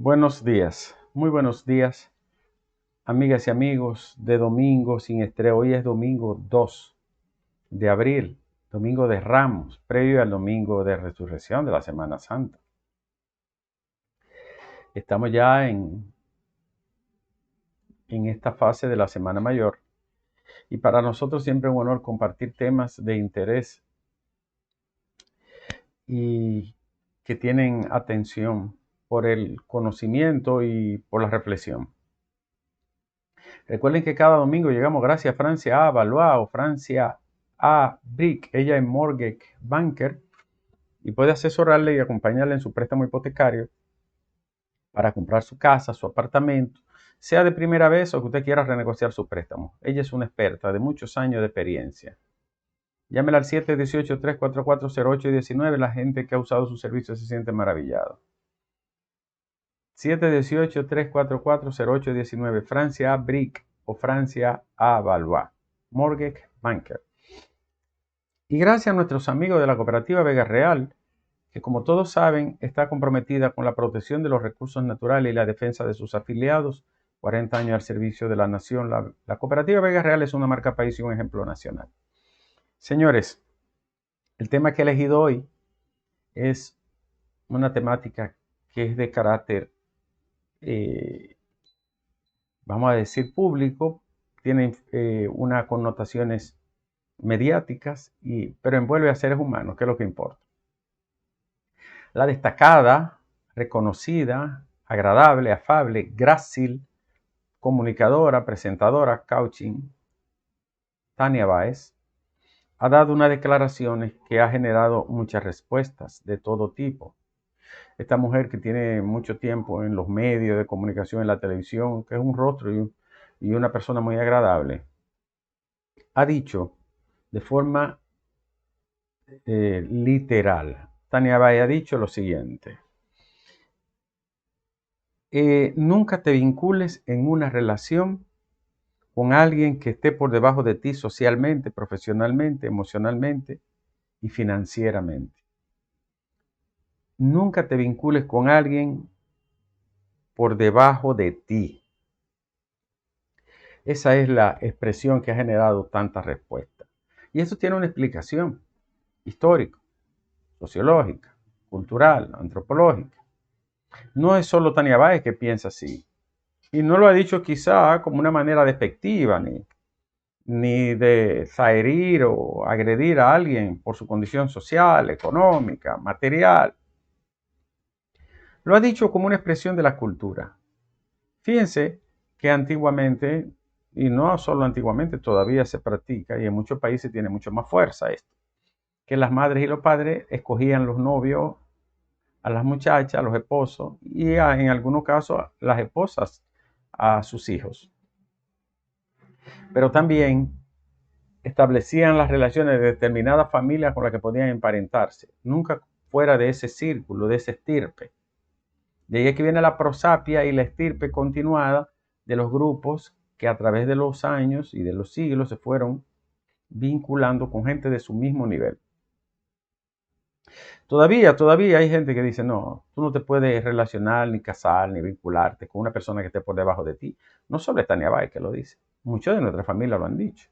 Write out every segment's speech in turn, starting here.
Buenos días, muy buenos días, amigas y amigos de Domingo sin Estrés. Hoy es domingo 2 de abril, domingo de Ramos, previo al domingo de Resurrección de la Semana Santa. Estamos ya en esta fase de la Semana Mayor y para nosotros siempre es un honor compartir temas de interés y que tienen atención por el conocimiento y por la reflexión. Recuerden que cada domingo llegamos gracias a Francia A. Valois o Francia A. Brick. Ella es Mortgage Banker y puede asesorarle y acompañarle en su préstamo hipotecario para comprar su casa, su apartamento, sea de primera vez o que usted quiera renegociar su préstamo. Ella es una experta de muchos años de experiencia. Llámela al 718-344-0819. La gente que ha usado su servicio se siente maravillado. 718-344-0819. Francia A. Brick o Francia A. Valois. Mortgage Banker. Y gracias a nuestros amigos de la cooperativa Vega Real, que como todos saben está comprometida con la protección de los recursos naturales y la defensa de sus afiliados, 40 años al servicio de la nación. La cooperativa Vega Real es una marca país y un ejemplo nacional. Señores, el tema que he elegido hoy es una temática que es de carácter, vamos a decir, público, tiene unas connotaciones mediáticas, pero envuelve a seres humanos, que es lo que importa. La destacada, reconocida, agradable, afable, grácil, comunicadora, presentadora, coaching, Tania Báez, ha dado unas declaraciones que ha generado muchas respuestas de todo tipo. Esta mujer que tiene mucho tiempo en los medios de comunicación, en la televisión, que es un rostro y una persona muy agradable, ha dicho de forma literal. Tania Báez ha dicho lo siguiente: nunca te vincules en una relación con alguien que esté por debajo de ti socialmente, profesionalmente, emocionalmente y financieramente. Nunca te vincules con alguien por debajo de ti. Esa es la expresión que ha generado tantas respuestas. Y eso tiene una explicación histórica, sociológica, cultural, antropológica. No es solo Tania Báez que piensa así. Y no lo ha dicho quizá como una manera despectiva, ni de zaherir o agredir a alguien por su condición social, económica, material. Lo ha dicho como una expresión de la cultura. Fíjense que antiguamente, y no solo antiguamente, todavía se practica y en muchos países tiene mucho más fuerza esto, que las madres y los padres escogían los novios a las muchachas, a los esposos y en algunos casos las esposas a sus hijos. Pero también establecían las relaciones de determinadas familias con las que podían emparentarse, nunca fuera de ese círculo, de ese estirpe. De ahí es que viene la prosapia y la estirpe continuada de los grupos que a través de los años y de los siglos se fueron vinculando con gente de su mismo nivel. Todavía hay gente que dice, no, tú no te puedes relacionar, ni casar, ni vincularte con una persona que esté por debajo de ti. No solo es Tania Báez que lo dice, muchos de nuestra familia lo han dicho.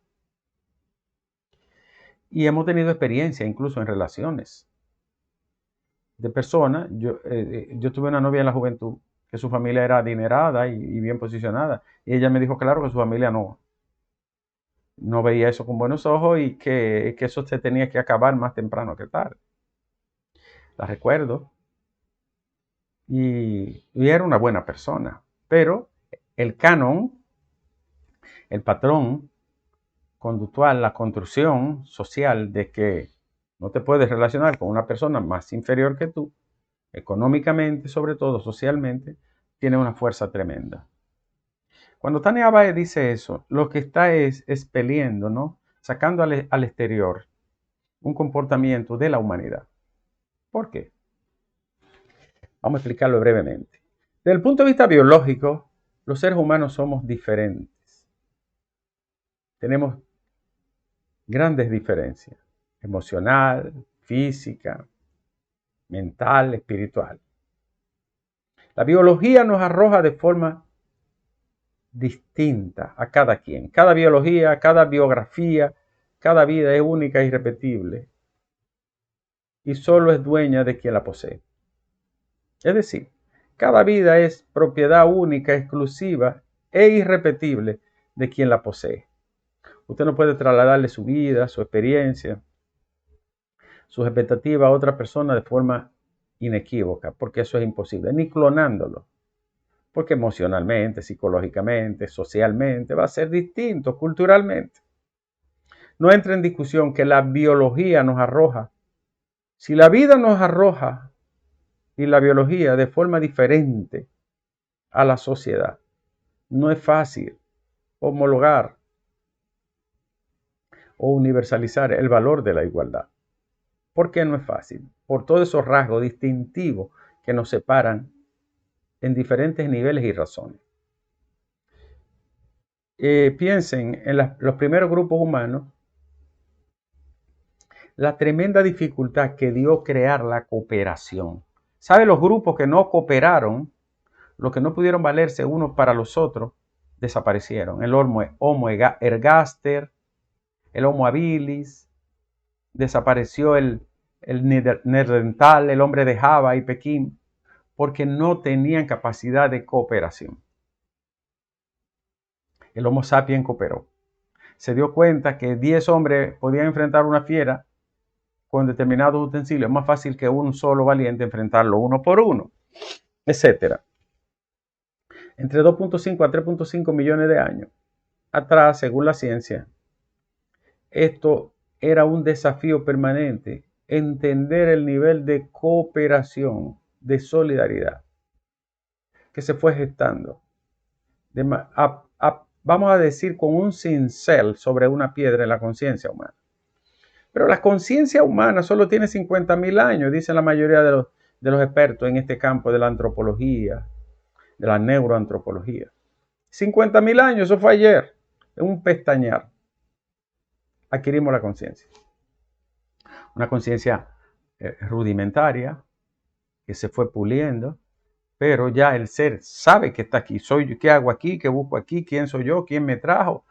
Y hemos tenido experiencia incluso en relaciones de personas. Yo tuve una novia en la juventud que su familia era adinerada y bien posicionada. Y ella me dijo claro que su familia no veía eso con buenos ojos y que eso se tenía que acabar más temprano que tarde. La recuerdo. Y era una buena persona. Pero el canon, el patrón conductual, la construcción social de que no te puedes relacionar con una persona más inferior que tú, económicamente, sobre todo socialmente, tiene una fuerza tremenda. Cuando Tania Báez dice eso, lo que está es expeliendo, ¿no? Sacando al exterior un comportamiento de la humanidad. ¿Por qué? Vamos a explicarlo brevemente. Desde el punto de vista biológico, los seres humanos somos diferentes. Tenemos grandes diferencias, emocional, física, mental, espiritual. La biología nos arroja de forma distinta a cada quien. Cada biología, cada biografía, cada vida es única e irrepetible y solo es dueña de quien la posee. Es decir, cada vida es propiedad única, exclusiva e irrepetible de quien la posee. Usted no puede trasladarle su vida, su experiencia, sus expectativas a otra persona de forma inequívoca, porque eso es imposible, ni clonándolo, porque emocionalmente, psicológicamente, socialmente va a ser distinto, culturalmente. No entra en discusión que la biología nos arroja. Si la vida nos arroja y la biología de forma diferente a la sociedad, no es fácil homologar o universalizar el valor de la igualdad. ¿Por qué no es fácil? Por todos esos rasgos distintivos que nos separan en diferentes niveles y razones. Piensen en los primeros grupos humanos, la tremenda dificultad que dio crear la cooperación. ¿Sabe? Los grupos que no cooperaron, los que no pudieron valerse unos para los otros, desaparecieron. El Homo ergaster, el Homo habilis, desapareció el neandertal, el hombre de Java y Pekín, porque no tenían capacidad de cooperación. El Homo sapiens cooperó. Se dio cuenta que 10 hombres podían enfrentar una fiera con determinados utensilios. Es más fácil que un solo valiente enfrentarlo uno por uno, etc. Entre 2.5 a 3.5 millones de años atrás, según la ciencia, esto era un desafío permanente, entender el nivel de cooperación, de solidaridad, que se fue gestando. Vamos a decir, con un cincel sobre una piedra en la conciencia humana. Pero la conciencia humana solo tiene 50.000 años, dicen la mayoría de los expertos en este campo de la antropología, de la neuroantropología. 50.000 años, eso fue ayer, en un pestañear. Adquirimos la conciencia. Una conciencia rudimentaria que se fue puliendo, pero ya el ser sabe que está aquí. Soy yo, ¿qué hago aquí? ¿Qué busco aquí? ¿Quién soy yo? ¿Quién me trajo?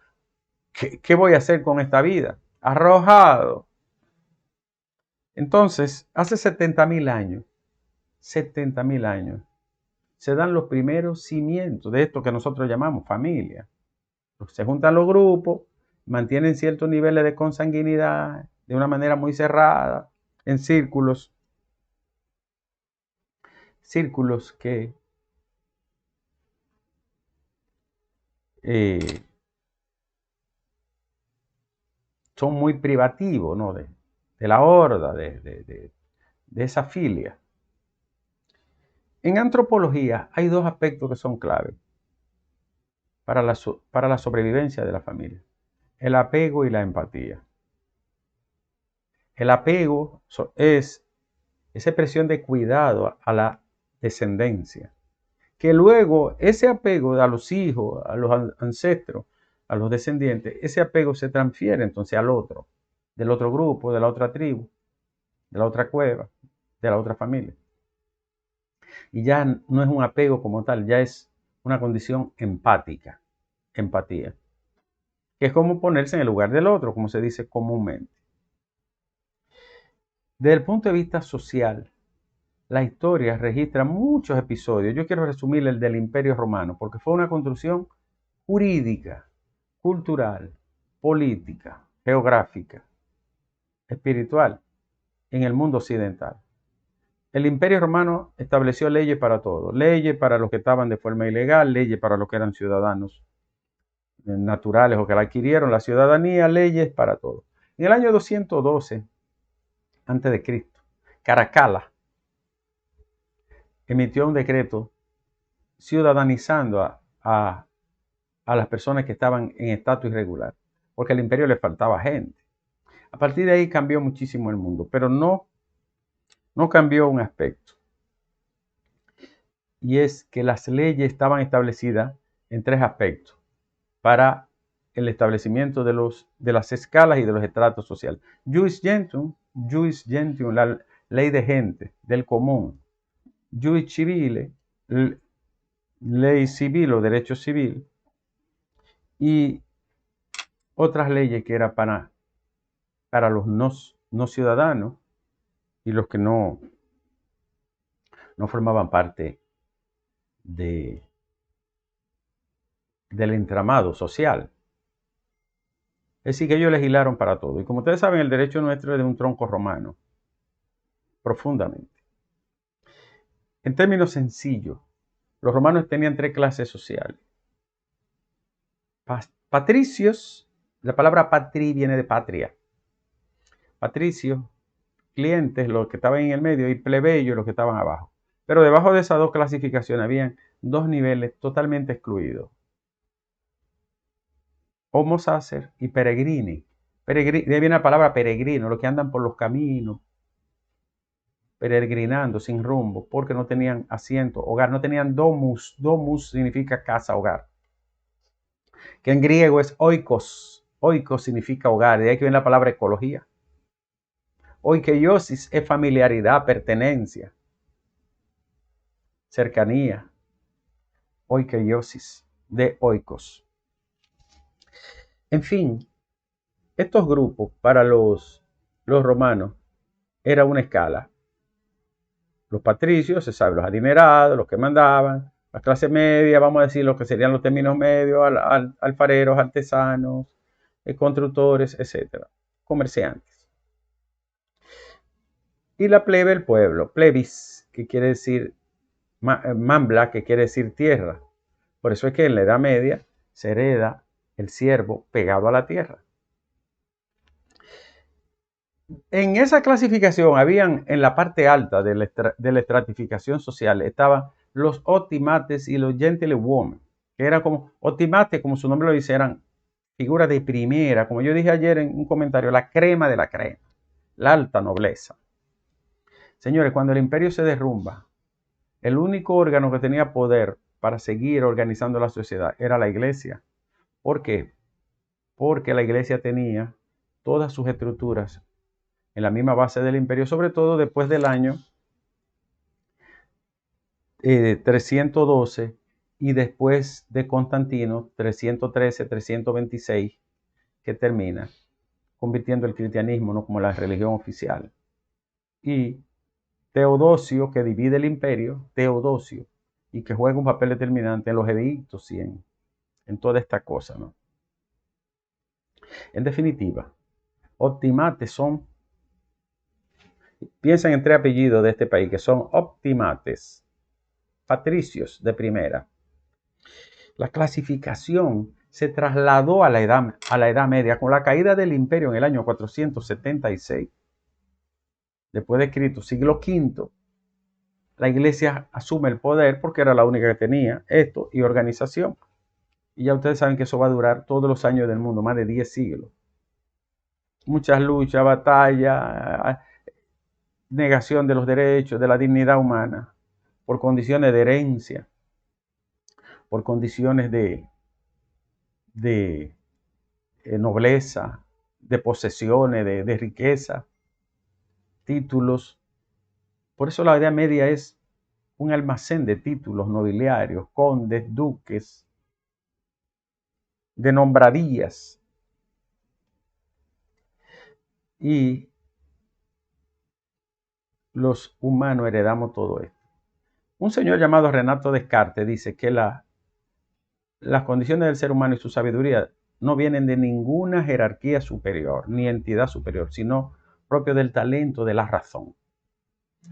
¿Qué voy a hacer con esta vida? Arrojado. Entonces, hace 70.000 años, se dan los primeros cimientos de esto que nosotros llamamos familia. Se juntan los grupos, mantienen ciertos niveles de consanguinidad de una manera muy cerrada, en círculos que son muy privativos, ¿no? de la horda, de esa filia. En antropología hay dos aspectos que son clave para la sobrevivencia de la familia: el apego y la empatía. El apego es esa expresión de cuidado a la descendencia, que luego ese apego a los hijos, a los ancestros, a los descendientes, ese apego se transfiere entonces al otro, del otro grupo, de la otra tribu, de la otra cueva, de la otra familia. Y ya no es un apego como tal, ya es una condición empática, empatía, que es como ponerse en el lugar del otro, como se dice comúnmente. Desde el punto de vista social, la historia registra muchos episodios. Yo quiero resumir el del Imperio Romano, porque fue una construcción jurídica, cultural, política, geográfica, espiritual en el mundo occidental. El Imperio Romano estableció leyes para todo, leyes para los que estaban de forma ilegal, leyes para los que eran ciudadanos naturales o que la adquirieron la ciudadanía, leyes para todo. En el año 212 a.C., Caracalla emitió un decreto ciudadanizando a las personas que estaban en estatus irregular, porque al imperio le faltaba gente. A partir de ahí cambió muchísimo el mundo, pero no cambió un aspecto, y es que las leyes estaban establecidas en 3 aspectos para el establecimiento de las escalas y de los estratos sociales. Jus gentium, la ley de gente, del común. Jus civile, ley civil o derecho civil, y otras leyes que eran para los no ciudadanos y los que no formaban parte del entramado social. Es decir, que ellos legislaron para todo. Y como ustedes saben, el derecho nuestro es de un tronco romano, profundamente. En términos sencillos, los romanos tenían 3 clases sociales. Patricios, la palabra patri viene de patria. Patricios, clientes, los que estaban en el medio, y plebeyos, los que estaban abajo. Pero debajo de esas 2 clasificaciones habían 2 niveles totalmente excluidos: homo sacer y peregrini. De ahí viene la palabra peregrino, los que andan por los caminos, peregrinando sin rumbo, porque no tenían asiento, hogar, no tenían domus. Domus significa casa, hogar, que en griego es oikos. Oikos significa hogar, de ahí que viene la palabra ecología. Oikeiosis es familiaridad, pertenencia, cercanía. Oikeiosis, de oikos. En fin, estos grupos para los romanos era una escala. Los patricios, se sabe, los adinerados, los que mandaban; la clase media, vamos a decir lo que serían los términos medios: alfareros, artesanos, constructores, etc., comerciantes. Y la plebe, el pueblo, plebis, que quiere decir mambla, que quiere decir tierra. Por eso es que en la Edad Media se hereda el siervo pegado a la tierra. En esa clasificación habían, en la parte alta de la estratificación social, estaban los optimates y los gentlewomen, que eran como optimates, como su nombre lo dice, eran figuras de primera, como yo dije ayer en un comentario, la crema de la crema, la alta nobleza. Señores, cuando el imperio se derrumba, el único órgano que tenía poder para seguir organizando la sociedad era la iglesia. ¿Por qué? Porque la iglesia tenía todas sus estructuras en la misma base del imperio, sobre todo después del año 312 y después de Constantino, 313, 326, que termina convirtiendo el cristianismo no como la religión oficial. Y Teodosio, que divide el imperio, Teodosio, y que juega un papel determinante en los edictos y en toda esta cosa, ¿no? En definitiva, optimates son, piensan en 3 apellidos de este país, que son optimates, patricios de primera. La clasificación se trasladó a la Edad Media con la caída del imperio en el año 476. Después de Cristo, siglo V, la iglesia asume el poder porque era la única que tenía esto y organización. Y ya ustedes saben que eso va a durar todos los años del mundo, más de 10 siglos. Muchas luchas, batallas, negación de los derechos, de la dignidad humana, por condiciones de herencia, por condiciones de nobleza, de posesiones, de riqueza, títulos. Por eso la Edad Media es un almacén de títulos nobiliarios, condes, duques, de nombradías. Y los humanos heredamos todo esto. Un señor llamado Renato Descartes dice que las condiciones del ser humano y su sabiduría no vienen de ninguna jerarquía superior, ni entidad superior, sino propio del talento, de la razón.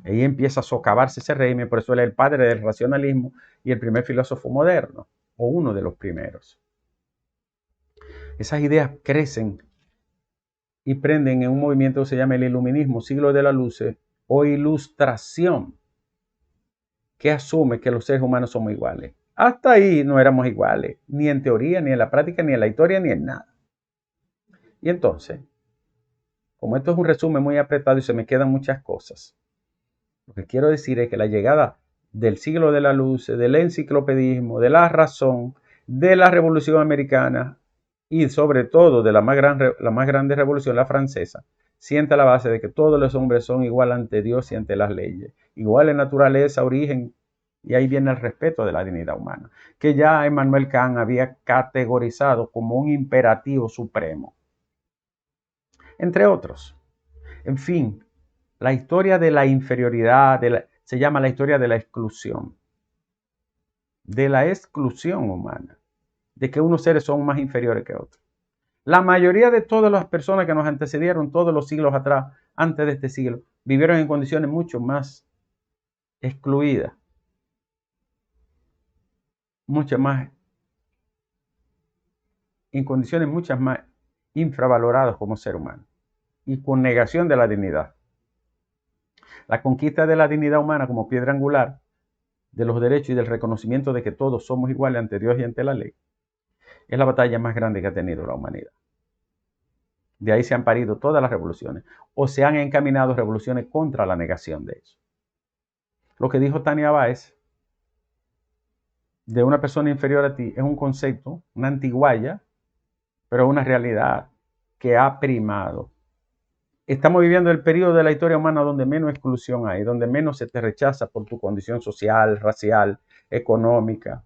Ahí empieza a socavarse ese régimen, por eso él es el padre del racionalismo y el primer filósofo moderno, o uno de los primeros. Esas ideas crecen y prenden en un movimiento que se llama el iluminismo, siglo de la luz o ilustración, que asume que los seres humanos somos iguales. Hasta ahí no éramos iguales, ni en teoría, ni en la práctica, ni en la historia, ni en nada. Y entonces, como esto es un resumen muy apretado y se me quedan muchas cosas, lo que quiero decir es que la llegada del siglo de la luz, del enciclopedismo, de la razón, de la Revolución Americana y sobre todo de la más grande revolución, la francesa, sienta la base de que todos los hombres son igual ante Dios y ante las leyes, igual en naturaleza, origen, Y ahí viene el respeto de la dignidad humana, que ya Immanuel Kant había categorizado como un imperativo supremo, entre otros. En fin, la historia de la inferioridad se llama la historia de la exclusión humana, de que unos seres son más inferiores que otros. La mayoría de todas las personas que nos antecedieron todos los siglos atrás, antes de este siglo, vivieron en condiciones mucho más excluidas, en condiciones muchas más infravaloradas como ser humano y con negación de la dignidad. La conquista de la dignidad humana como piedra angular de los derechos y del reconocimiento de que todos somos iguales ante Dios y ante la ley es la batalla más grande que ha tenido la humanidad. De ahí se han parido todas las revoluciones o se han encaminado revoluciones contra la negación de eso. Lo que dijo Tania Báez de una persona inferior a ti es un concepto, una antiguaya, pero una realidad que ha primado. Estamos viviendo el periodo de la historia humana donde menos exclusión hay, donde menos se te rechaza por tu condición social, racial, económica,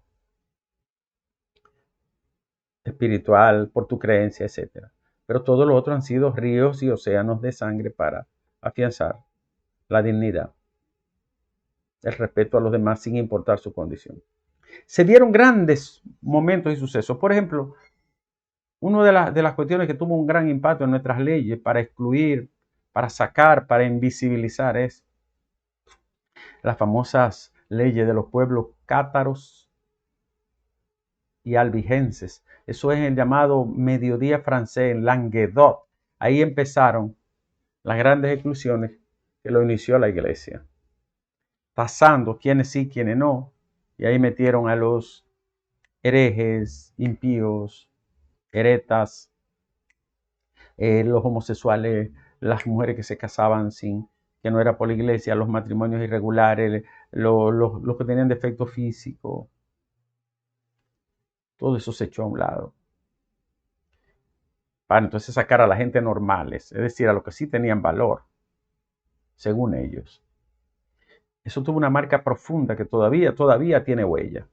espiritual, por tu creencia, etc. Pero todo lo otro han sido ríos y océanos de sangre para afianzar la dignidad, el respeto a los demás sin importar su condición. Se dieron grandes momentos y sucesos. Por ejemplo, una de las cuestiones que tuvo un gran impacto en nuestras leyes para excluir, para sacar, para invisibilizar es las famosas leyes de los pueblos cátaros y albigenses. Eso es el llamado mediodía francés, en Languedoc. Ahí empezaron las grandes exclusiones que lo inició la iglesia, tasando quiénes sí, quiénes no. Y ahí metieron a los herejes, impíos, heretas, los homosexuales, las mujeres que se casaban sin, que no era por la iglesia, los matrimonios irregulares, los que tenían defecto físico. Todo eso se echó a un lado. Para entonces sacar a la gente normales, es decir, a los que sí tenían valor, según ellos. Eso tuvo una marca profunda que todavía tiene huella.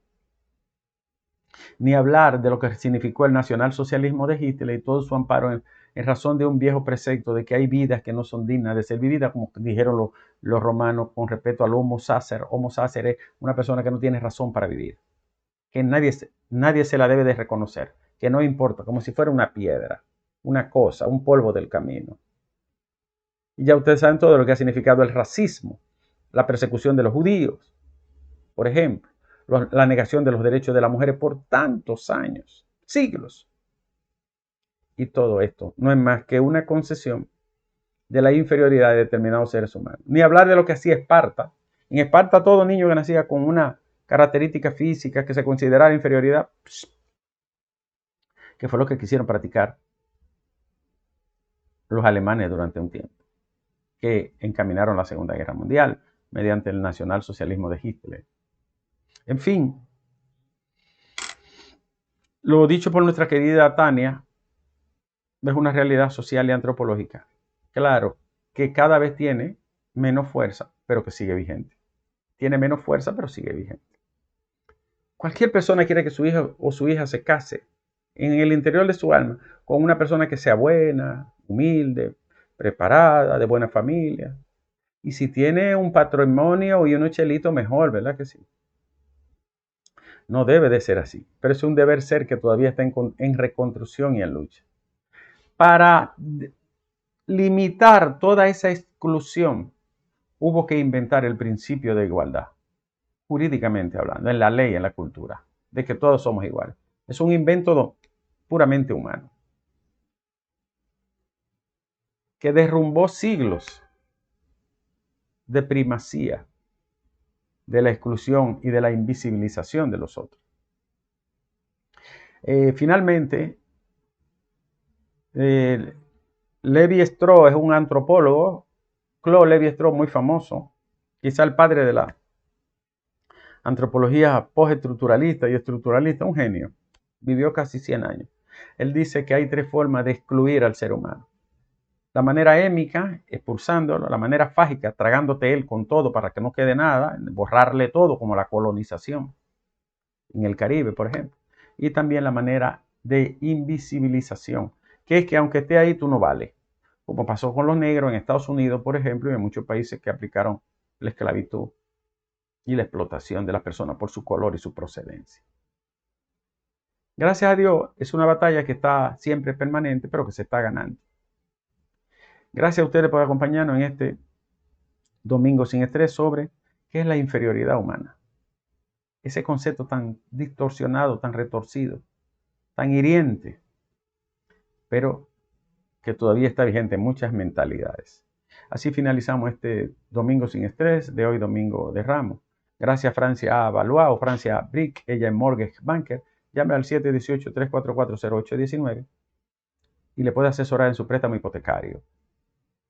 Ni hablar de lo que significó el nacionalsocialismo de Hitler y todo su amparo en razón de un viejo precepto de que hay vidas que no son dignas de ser vividas, como dijeron los romanos con respecto al homo sacer. Homo sacer es una persona que no tiene razón para vivir, que nadie se la debe de reconocer, que no importa, como si fuera una piedra, una cosa, un polvo del camino. Y ya ustedes saben todo lo que ha significado el racismo, la persecución de los judíos, por ejemplo, la negación de los derechos de las mujeres por tantos años, siglos. Y todo esto no es más que una concesión de la inferioridad de determinados seres humanos. Ni hablar de lo que hacía Esparta. En Esparta todo niño que nacía con una característica física que se considerara inferioridad, que fue lo que quisieron practicar los alemanes durante un tiempo, que encaminaron la Segunda Guerra Mundial mediante el nacionalsocialismo de Hitler. En fin, lo dicho por nuestra querida Tania es una realidad social y antropológica. Claro, que cada vez tiene menos fuerza, pero que sigue vigente. Tiene menos fuerza, pero sigue vigente. Cualquier persona quiere que su hijo o su hija se case en el interior de su alma con una persona que sea buena, humilde, preparada, de buena familia. Y si tiene un patrimonio y unos chelitos, mejor, ¿verdad que sí? No debe de ser así, pero es un deber ser que todavía está en reconstrucción y en lucha. Para limitar toda esa exclusión, hubo que inventar el principio de igualdad, jurídicamente hablando, en la ley, en la cultura, de que todos somos iguales. Es un invento puramente humano, que derrumbó siglos de primacía, de la exclusión y de la invisibilización de los otros. Finalmente, Levi-Strauss es un antropólogo, Claude Levi-Strauss, muy famoso, quizá el padre de la antropología postestructuralista y estructuralista, un genio, vivió casi 100 años. Él dice que hay 3 formas de excluir al ser humano. La manera hémica, expulsándolo. La manera fágica, tragándote él con todo para que no quede nada, borrarle todo, como la colonización en el Caribe, por ejemplo. Y también la manera de invisibilización, que es que aunque esté ahí, tú no vales. Como pasó con los negros en Estados Unidos, por ejemplo, y en muchos países que aplicaron la esclavitud y la explotación de las personas por su color y su procedencia. Gracias a Dios, es una batalla que está siempre permanente, pero que se está ganando. Gracias a ustedes por acompañarnos en este Domingo sin Estrés sobre qué es la inferioridad humana. Ese concepto tan distorsionado, tan retorcido, tan hiriente, pero que todavía está vigente en muchas mentalidades. Así finalizamos este Domingo sin Estrés de hoy, Domingo de Ramos. Gracias Francia Valois o Francia Brick, ella es Mortgage Banker. Llame al 718-344-0819 y le puede asesorar en su préstamo hipotecario.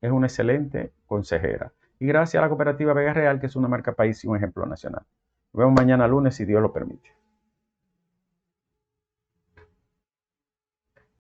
Es una excelente consejera. Y gracias a la cooperativa Vega Real, que es una marca país y un ejemplo nacional. Nos vemos mañana lunes si Dios lo permite.